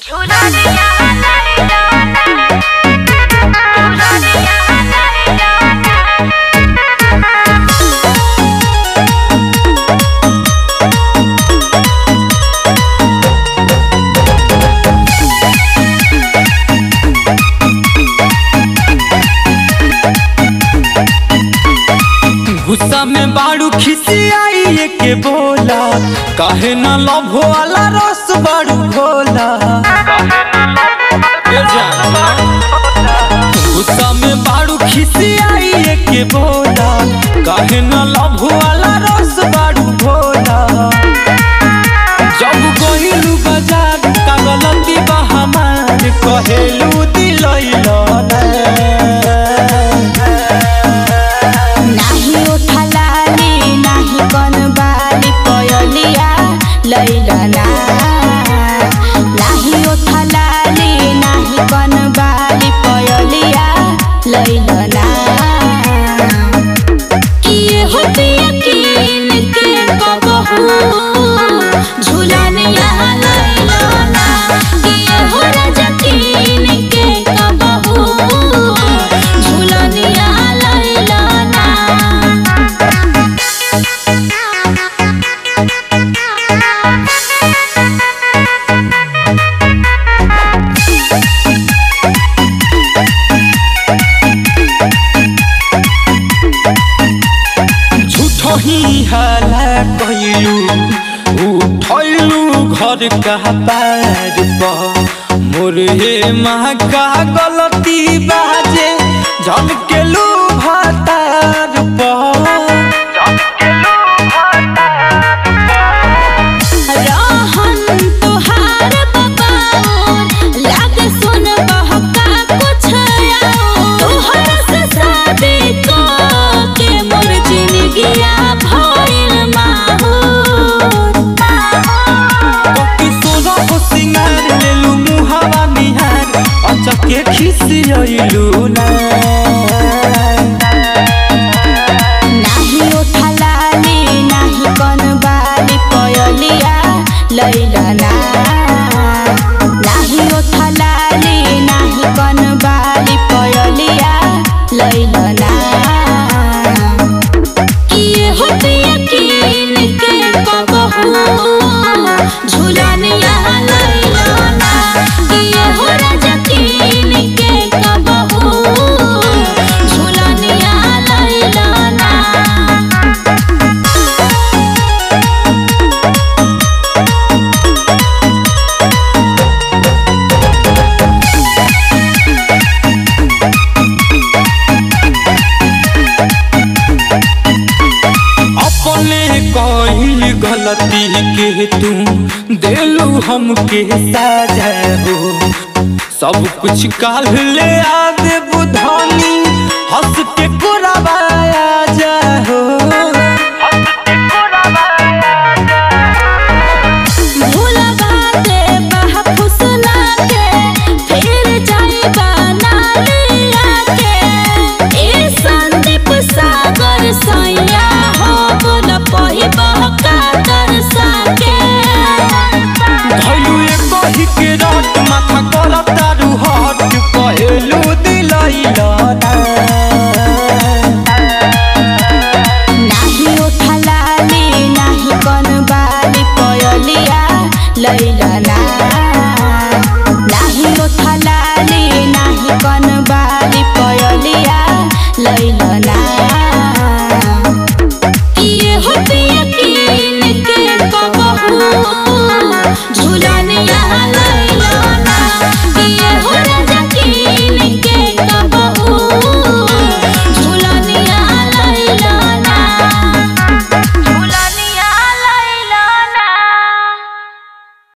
झूला दिया लैला झूला दिया गुस्सा में बाड़ू खिसियाई के बोला काहे न लभ वाला रस बाड़ू भोला। गुस्सा में बाड़ू खिसियाई के बोला काहे न लभ वाला रस बाड़ू भोला। जब गइलू बाजार का गलती बा हमार कहेलू दिलैला लैला नाही उठलाली नाही कनबाली पयलिया लैला किए होती यकीन के कबहू झूलनिया लैला किए हो यकीन के कबहू झूलनिया लैला ही हाला कहलू उठलू घर का पैर पर मोर हे माँ का गलती बाजे झलकेलू भातार पर। के खिसियलू नाही उठलाली नाही कनबाली पयलिया लैला नाही उठलाली नाही कनबाली पयलिया लैला किए होती यकीन के कबहू झूलनिया लैला किए हो यकीन के कबहू झूलनिया लैला अपने कहिल गलती के तू देलू हमके साजा हो सब कुछ काल ले आ दे बुधानी हंस के कोराबाया जा हो। के रात माथा करब दारू हट कहेलू दिलैला नाही उठलाली नाही कनबाली पयलिया लैला